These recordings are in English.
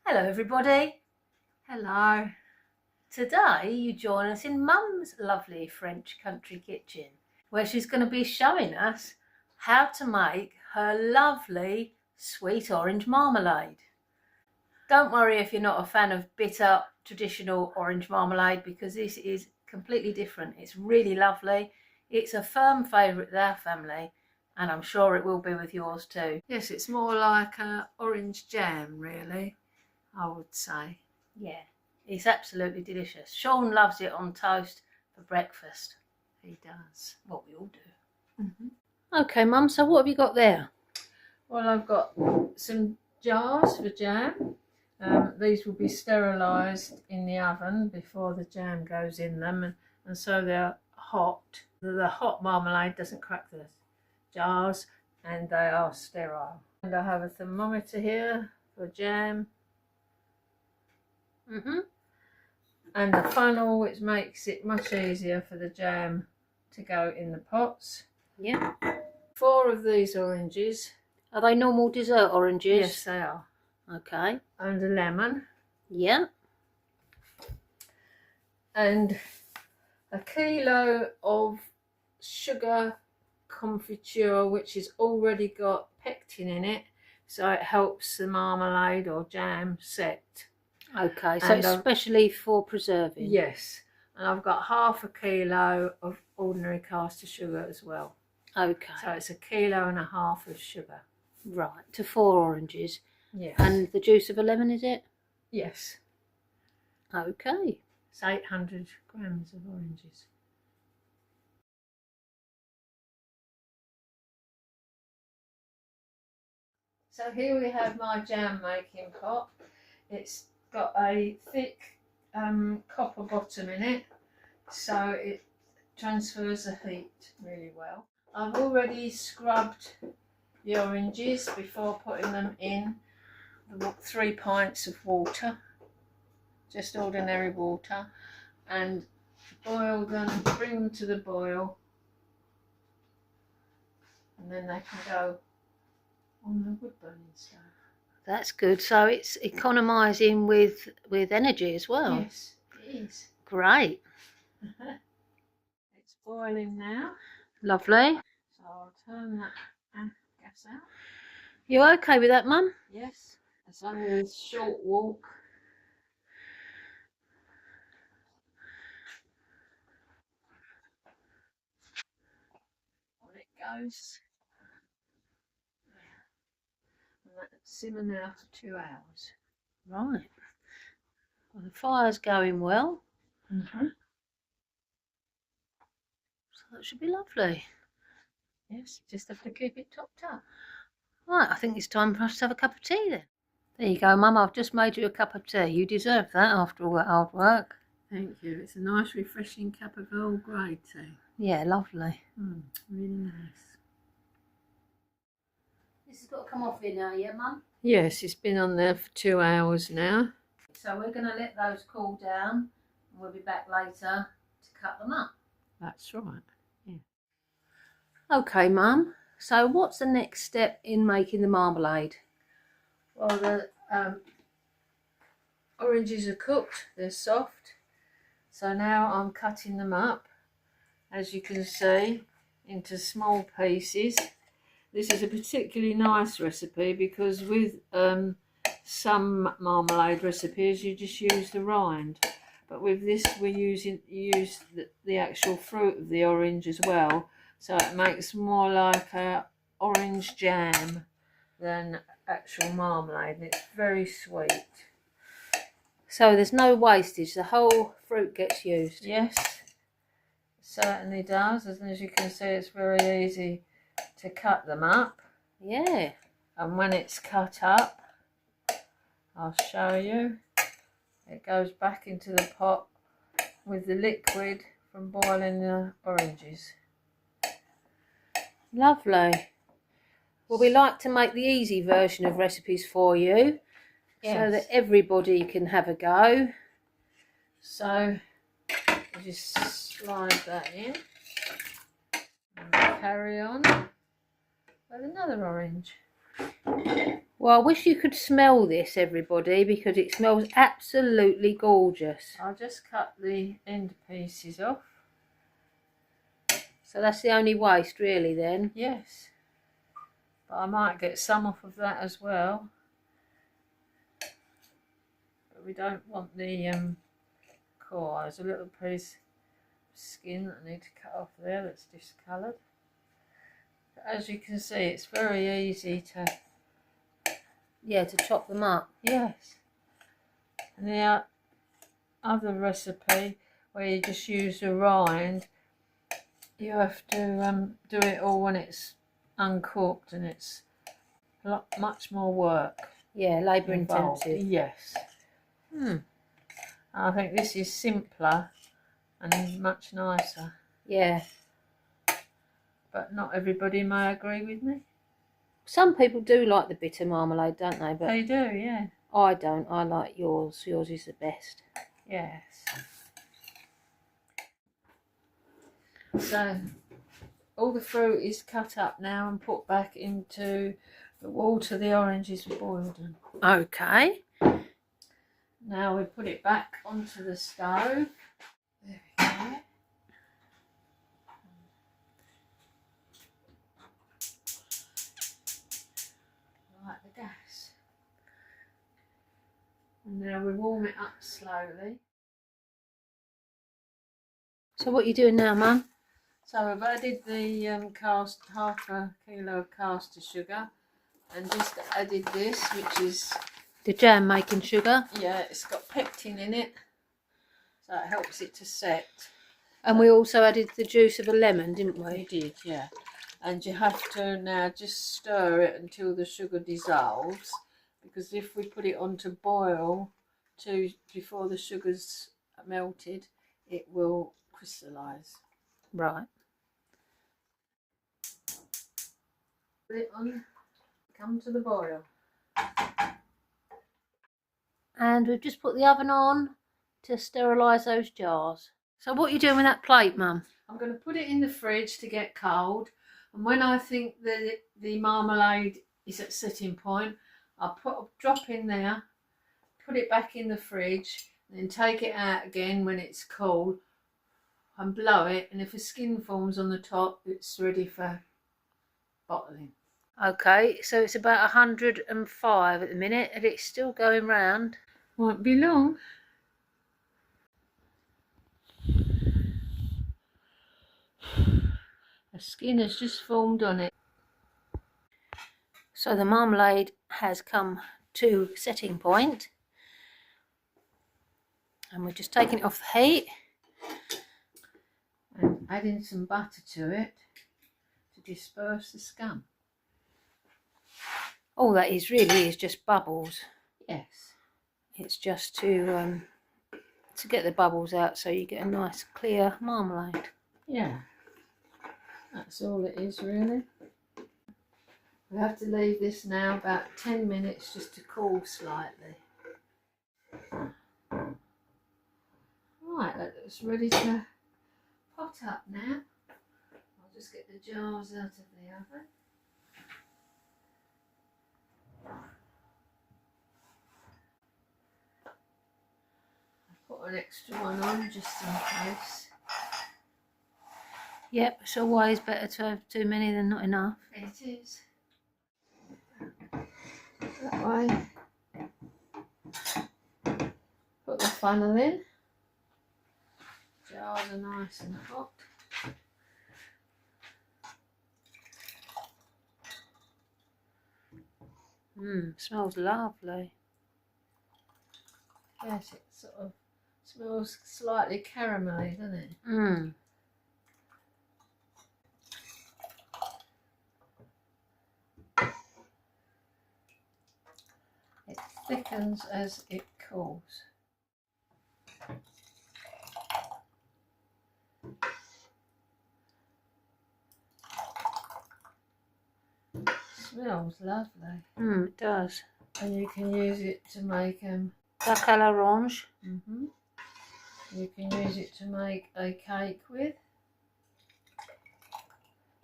Hello everybody. Hello. Today you join us in Mum's lovely French country kitchen where she's going to be showing us how to make her lovely sweet orange marmalade. Don't worry if you're not a fan of bitter traditional orange marmalade, because this is completely different. It's really lovely. It's a firm favourite with our family and I'm sure it will be with yours too. Yes, it's more like orange jam, really, I would say. Yeah, it's absolutely delicious. Sean loves it on toast for breakfast. He does. What we all do. Okay, Mum, so what have you got there? Well, I've got some jars for jam. These will be sterilised in the oven before the jam goes in them, and so they're hot. The hot marmalade doesn't crack the jars, and they are sterile. And I have a thermometer here for jam. And a funnel, which makes it much easier for the jam to go in the pots. Yeah. 4 of these oranges. Are they normal dessert oranges? Yes, they are. Okay. And a lemon. Yeah. And a kilo of sugar confiture, which has already got pectin in it, so it helps the marmalade or jam set. Okay, so it's especially for preserving. Yes, and I've got half a kilo of ordinary caster sugar as well. Okay. So it's 1.5 kilos of sugar. Right, to 4 oranges. Yes. And the juice of a lemon, is it? Yes. Okay. It's 800 grams of oranges. So here we have my jam making pot. It's got a thick copper bottom in it, so it transfers the heat really well. I've already scrubbed the oranges before putting them in the 3 pints of water, just ordinary water, and boil them, bring them to the boil, and then they can go on the wood burning stove. That's good. So it's economising with energy as well. Yes, it is. Great. It's boiling now. Lovely. So I'll turn that gas out. You okay with that, Mum? Yes. It's only a short walk. On it goes. And let it simmer now for 2 hours. Right. Well, the fire's going well. So that should be lovely. Yes, just have to keep it topped up. Right, I think it's time for us to have a cup of tea then. There you go, Mum, I've just made you a cup of tea. You deserve that after all that hard work. Thank you. It's a nice refreshing cup of Earl Grey tea. Yeah, lovely. Really nice. This has got to come off here now, yeah, Mum? Yes, it's been on there for 2 hours now. So we're going to let those cool down and we'll be back later to cut them up. That's right, yeah. Okay, Mum, so what's the next step in making the marmalade? Well, the oranges are cooked, they're soft. So now I'm cutting them up, as you can see, into small pieces. This is a particularly nice recipe because with some marmalade recipes you just use the rind, but with this we use the actual fruit of the orange as well, so it makes more like a orange jam than actual marmalade, and it's very sweet. So there's no wastage, the whole fruit gets used? Yes, certainly does, and as you can see it's very easy to cut them up. Yeah. And when it's cut up, I'll show you, it goes back into the pot with the liquid from boiling the oranges. Lovely. Well, we like to make the easy version of recipes for you, so that everybody can have a go. So you just slide that in and carry on with another orange. Well, I wish you could smell this, everybody, because it smells absolutely gorgeous. I'll just cut the end pieces off. So that's the only waste, really, then? Yes. But I might get some off of that as well. But we don't want the core. There's a little piece of skin that I need to cut off there that's discoloured. As you can see, it's very easy to... Yeah, to chop them up. Yes. And the other recipe where you just use the rind, you have to do it all when it's uncooked, and it's much more work. Yeah, labour involved. intensive. Yes. I think this is simpler and much nicer. Yeah. But not everybody may agree with me. Some people do like the bitter marmalade, don't they? But They do, yeah. I don't. I like yours. Yours is the best. Yes. So all the fruit is cut up now and put back into the water the oranges were boiled in. Okay. Now we put it back onto the stove. There we go. Light the gas. And now we warm it up slowly. So what are you doing now, Mum? So I've added the half a kilo of caster sugar, and just added this, which is, The jam making sugar. yeah, it's got pectin in it, so it helps it to set. And we also added the juice of a lemon, didn't We we? did, yeah. And you have to now just stir it until the sugar dissolves, because if we put it on to boil before the sugar's melted, it will crystallise. Right. Put it on, come to the boil. And we've just put the oven on to sterilise those jars. So what are you doing with that plate, Mum? I'm going to put it in the fridge to get cold, and when I think the marmalade is at setting point, I'll put a drop in there, put it back in the fridge, and then take it out again when it's cool and blow it, and if a skin forms on the top, it's ready for bottling. Okay, so it's about 105 at the minute, and it's still going round. Won't be long. The skin has just formed on it. So the marmalade has come to setting point, and we're just taking it off the heat And adding some butter to it to disperse the scum. All that is really is just bubbles. Yes. It's just to get the bubbles out so you get a nice clear marmalade. Yeah. That's all it is, really. We have to leave this now about 10 minutes just to cool slightly. Right, that's ready to pot up now. I'll just get the jars out of the oven. I'll put an extra one on just in case. Yep, it's always better to have too many than not enough. It is. That way. Put the funnel in. Jars are nice and hot. Smells lovely. Yes, it sort of smells slightly caramelly, doesn't it? It thickens as it cools. Smells lovely. It does. And you can use it to make Duck à l'orange. You can use it to make a cake with.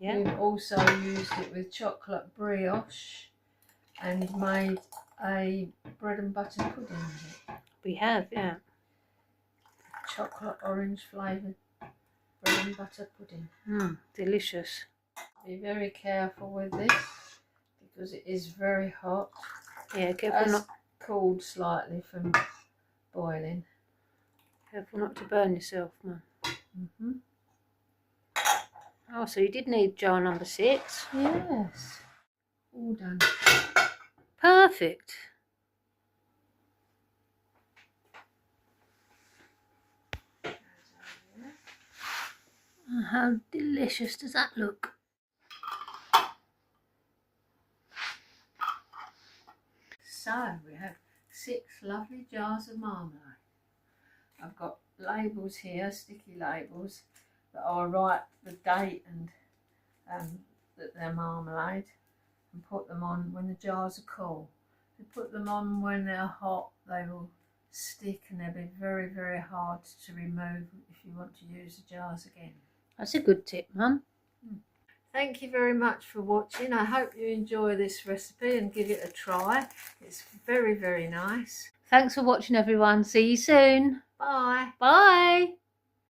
Yeah. We've also used it with chocolate brioche and made a bread and butter pudding with it. We have, yeah. Chocolate orange flavoured bread and butter pudding. Delicious. Be very careful with this because it is very hot. Yeah, careful not, cooled slightly from boiling. careful not to burn yourself, Mum. Mm-hmm. Oh, so you did need jar number 6. Yes. All done. Perfect. Oh, how delicious does that look? So we have 6 lovely jars of marmalade. I've got labels here, sticky labels, that I'll write the date and that they're marmalade and put them on when the jars are cool. If you put them on when they're hot, they will stick and they'll be very, very hard to remove if you want to use the jars again. That's a good tip, Mum. Thank you very much for watching. I hope you enjoy this recipe and give it a try. It's very, very nice. Thanks for watching, everyone. See you soon. Bye. Bye.